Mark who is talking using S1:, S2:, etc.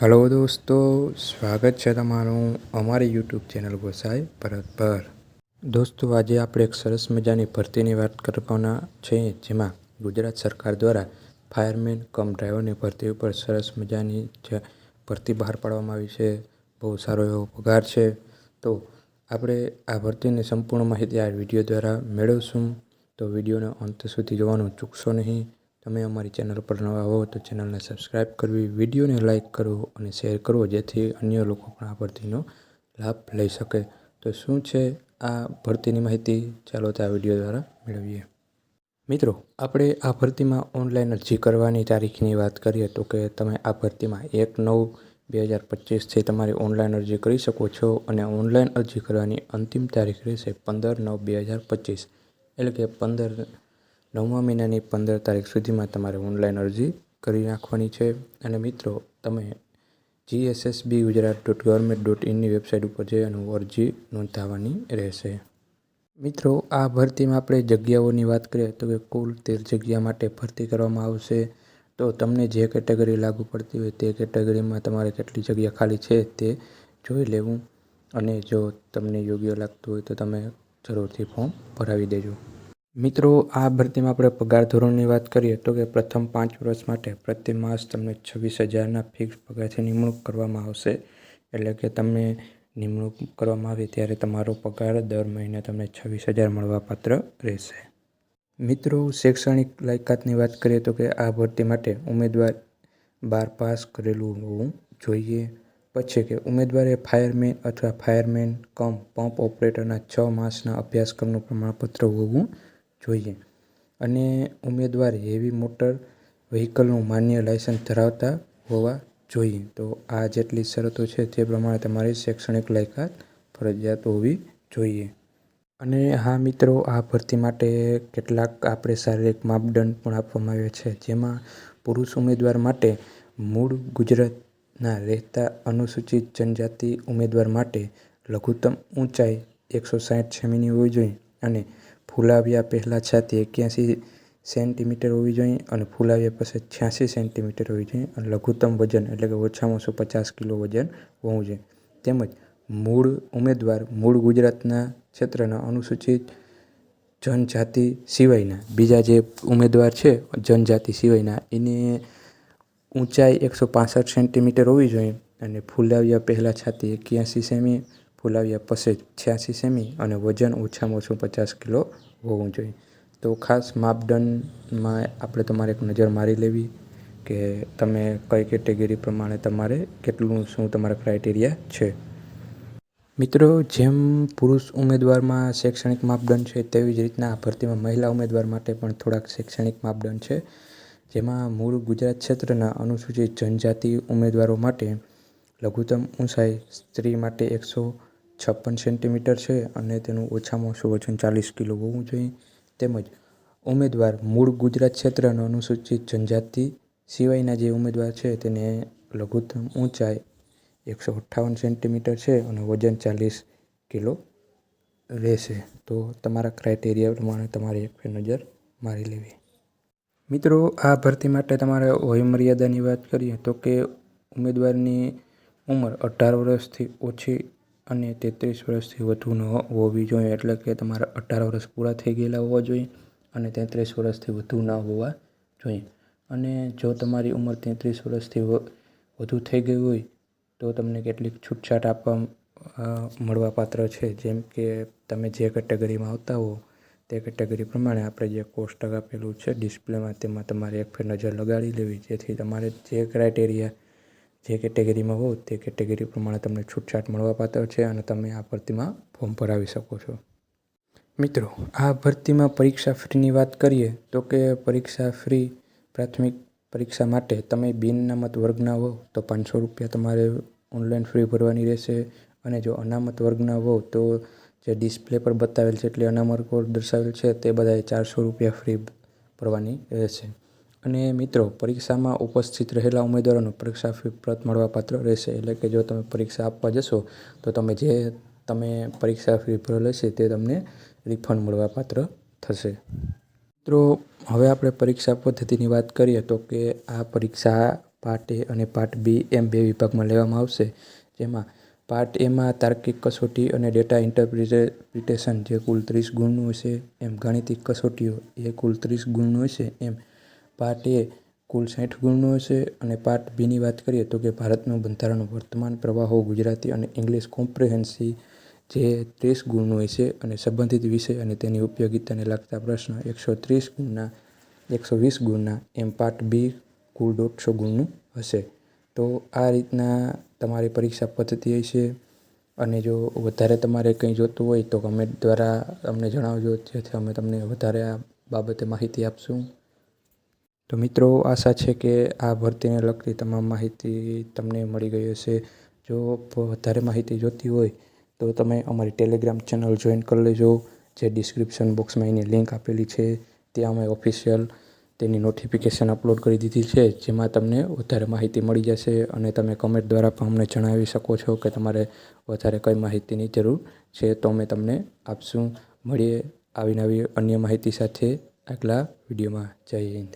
S1: Hello દોસ્તો, સ્વાગત છે તમારું અમારી યુટ્યુબ ચેનલ ગોસાઈ ભરત પર. દોસ્તો, આજે આપણે એક સરસ મજાની ભરતીની વાત કરવાના છીએ, જેમાં ગુજરાત સરકાર દ્વારા ફાયરમેન કમ ડ્રાઈવરની ભરતી ઉપર સરસ મજાની ભરતી બહાર પાડવામાં આવી છે. બહુ સારો એવો પગાર છે. તો આપણે આ ભરતીની સંપૂર્ણ માહિતી આ વિડીયો દ્વારા મેળવશું. તો વિડીયોને અંત સુધી જોવાનું ચૂકશો નહીં. તમે અમારી ચેનલ પર નવા હો તો ચેનલને સબસ્ક્રાઈબ કરવી, વિડીયોને લાઇક કરો અને શેર કરો, જેથી અન્ય લોકો પણ આ ભરતીનો લાભ લઈ શકે. તો શું છે આ ભરતીની માહિતી? ચાલો તો આ વિડીયો દ્વારા મેળવીએ. મિત્રો, આપણે આ ભરતીમાં ઓનલાઈન અરજી કરવાની તારીખની વાત કરીએ તો કે તમે આ ભરતીમાં 1/9/2025થી તમારી ઓનલાઈન અરજી કરી શકો છો અને ઓનલાઈન અરજી કરવાની અંતિમ તારીખ રહેશે 15/9/2025. એટલે કે 9મા મહિનાની 15 તારીખ સુધીમાં તમારે ઓનલાઈન અરજી કરી નાખવાની છે. અને મિત્રો, તમે gssbgujarat.government.in ની વેબસાઇટ ઉપર જઈ અને અરજી નોંધાવવાની રહેશે. મિત્રો, આ ભરતીમાં આપણે જગ્યાઓની વાત કરીએ તો કે કુલ 13 જગ્યા માટે ભરતી કરવામાં આવશે. તો તમને જે કેટેગરી લાગુ પડતી હોય તે કેટેગરીમાં તમારે કેટલી જગ્યા ખાલી છે તે જોઈ લેવું, અને જો તમને યોગ્ય લાગતું હોય તો તમે જરૂરથી ફોર્મ ભરાવી દેજો. મિત્રો, આ ભરતીમાં આપણે પગાર ધોરણની વાત કરીએ તો કે પ્રથમ 5 વર્ષ માટે પ્રતિ માસ તમને 26,000ના ફિક્સ પગારથી નિમણૂક કરવામાં આવશે. એટલે કે તમને નિમણૂક કરવામાં આવે ત્યારે તમારો પગાર દર મહિને તમને 26,000 મળવાપાત્ર રહેશે. મિત્રો, શૈક્ષણિક લાયકાતની વાત કરીએ તો કે આ ભરતી માટે ઉમેદવાર 12 પાસ કરેલું હોવું જોઈએ. પછી કે ઉમેદવારે ફાયરમેન અથવા ફાયરમેન કમ પંપ ઓપરેટરના 6 માસના અભ્યાસક્રમનું પ્રમાણપત્ર હોવું જોઈએ. અને ઉમેદવાર હેવી મોટર વ્હીકલનું માન્ય લાયસન્સ ધરાવતા હોવા જોઈએ. તો આ જેટલી શરતો છે તે પ્રમાણે તમારી શૈક્ષણિક લાયકાત ફરજિયાત હોવી જોઈએ. અને હા મિત્રો, આ ભરતી માટે કેટલાક આપણે શારીરિક માપદંડ પણ આપવામાં આવ્યા છે, જેમાં પુરુષ ઉમેદવાર માટે મૂળ ગુજરાતના રહેતા અનુસૂચિત જનજાતિ ઉમેદવાર માટે લઘુત્તમ ઊંચાઈ 160 સેમીની હોવી જોઈએ અને ફૂલાવ્યા પહેલાં છાતી 81 સેન્ટીમીટર હોવી જોઈએ અને ફૂલાવ્યા પછી 86 સેન્ટીમીટર હોવી જોઈએ અને લઘુત્તમ વજન એટલે કે ઓછામાં ઓછું 50 કિલો વજન હોવું જોઈએ. તેમજ મૂળ ઉમેદવાર મૂળ ગુજરાતના ક્ષેત્રના અનુસૂચિત જનજાતિ સિવાયના બીજા જે ઉમેદવાર છે જનજાતિ સિવાયના, એની ઊંચાઈ 165 સેન્ટીમીટર હોવી જોઈએ અને ફૂલાવ્યા પહેલાં છાતી 81 સેમી, ફૂલાવ્યા પછી 86 સેમી અને વજન ઓછામાં ઓછું 50 કિલો હોવું જોઈએ. તો ખાસ માપદંડમાં આપણે તમારે એક નજર મારી લેવી કે તમે કઈ કેટેગરી પ્રમાણે તમારે કેટલું શું તમારા ક્રાઇટેરિયા છે. મિત્રો, જેમ પુરુષ ઉમેદવારમાં શૈક્ષણિક માપદંડ છે તેવી જ રીતના આ ભરતીમાં મહિલા ઉમેદવાર માટે પણ થોડાક શૈક્ષણિક માપદંડ છે, જેમાં મૂળ ગુજરાત ક્ષેત્રના અનુસૂચિત જનજાતિ ઉમેદવારો માટે લઘુત્તમ ઊંચાઈ સ્ત્રી માટે 156 સેન્ટીમીટર છે અને તેનું ઓછામાં ઓછું વજન 40 કિલો હોવું જોઈએ. તેમજ ઉમેદવાર મૂળ ગુજરાત ક્ષેત્રના અનુસૂચિત જનજાતિ સિવાયના જે ઉમેદવાર છે તેને લઘુત્તમ ઊંચાઈ 158 સેન્ટીમીટર છે અને વજન 40 કિલો રહેશે. તો તમારા ક્રાઇટેરિયા પ્રમાણે તમારે એક નજર મારી લેવી. મિત્રો, આ ભરતી માટે તમારે વયમર્યાદાની વાત કરીએ તો કે ઉમેદવારની ઉંમર 18 વર્ષથી ઓછી અને 33 વર્ષથી વધુ ન હોવી જોઈએ. એટલે કે તમારા 18 વર્ષ પૂરા થઈ ગયેલા હોવા જોઈએ અને 33 વર્ષથી વધુ ન હોવા જોઈએ. અને જો તમારી ઉંમર 33 વર્ષથી વધુ થઈ ગઈ હોય તો તમને કેટલીક છૂટછાટ મળવાપાત્ર છે. જેમ કે તમે જે કેટેગરીમાં આવતા હો તે કેટેગરી પ્રમાણે આપણે જે કોષ્ટક આપેલું છે ડિસ્પ્લેમાં, તેમાં તમારે એક ફેર નજર લગાડી લેવી, જેથી તમારે જે ક્રાઇટેરિયા જે કેટેગરીમાં હો તે કેટેગરી પ્રમાણે તમને છૂટછાટ મળવાપાત્ર છે અને તમે આ ભરતીમાં ફોર્મ ભરાવી શકો છો. મિત્રો, આ ભરતીમાં પરીક્ષા ફીની વાત કરીએ તો કે પરીક્ષા ફી પ્રાથમિક પરીક્ષા માટે તમે બિન-અનામત વર્ગના હો તો 500 રૂપિયા તમારે ઓનલાઈન ફી ભરવાની રહેશે. અને જો અનામત વર્ગના હો તો જે ડિસ્પ્લે પર બતાવેલ છે એટલે અનામત વર્ગ દર્શાવેલ છે તે બધાએ 400 રૂપિયા ફી ભરવાની રહેશે. અને મિત્રો, પરીક્ષામાં ઉપસ્થિત રહેલા ઉમેદવારોને પરીક્ષા ફી પરત મળવાપાત્ર રહેશે. એટલે કે જો તમે પરીક્ષા આપવા જશો તો તમે પરીક્ષા ફી ભરેલ હશે તે તમને રિફંડ મળવાપાત્ર થશે. મિત્રો, હવે આપણે પરીક્ષા પદ્ધતિની વાત કરીએ તો કે આ પરીક્ષા પાર્ટ એ અને પાર્ટ બી એમ 2 વિભાગમાં લેવામાં આવશે. જેમાં પાર્ટ એમાં તાર્કિક કસોટી અને ડેટા ઇન્ટરપ્રિટેશન જે કુલ 30 ગુણનું હશે, એમ ગાણિતિક કસોટીઓ એ કુલ 30 ગુણનું હશે, એમ પાર્ટ એ કુલ 60 ગુણનું હશે. અને પાર્ટ બીની વાત કરીએ તો કે ભારતનું બંધારણ, વર્તમાન પ્રવાહો, ગુજરાતી અને ઇંગ્લિશ કોમ્પ્રિહેન્સિવ જે 30 ગુણનું હશે. અને સંબંધિત વિષય અને તેની ઉપયોગિતાને લાગતા પ્રશ્ન 130 ગુણના 120 ગુણના, એમ પાર્ટ બી કુલ 150 ગુણનું હશે. તો આ રીતના તમારી પરીક્ષા પદ્ધતિ હશે. અને જો વધારે તમારે કંઈ જોતું હોય તો કમેન્ટ દ્વારા અમને જણાવજો, જેથી અમે તમને વધારે આ બાબતે માહિતી આપશું. તો મિત્રો, આશા છે કે આ ભરતીને લગતી તમામ માહિતી તમને મળી ગઈ હશે. જો વધારે માહિતી જોતી હોય તો તમે અમારી ટેલિગ્રામ ચેનલ જોઈન કરી લેજો, જે ડિસ્ક્રિપ્શન બોક્સમાં એની લિંક આપેલી છે. ત્યાં અમે ઓફિશિયલ તેની નોટિફિકેશન અપલોડ કરી દીધી છે, જેમાં તમને વધારે માહિતી મળી જશે. અને તમે કમેન્ટ દ્વારા પણ અમને જણાવી શકો છો કે તમારે વધારે કઈ માહિતીની જરૂર છે, તો અમે તમને આપશું. મળીએ આવી નવી અન્ય માહિતી સાથે આગલા વિડીયોમાં. જય હિન્દ.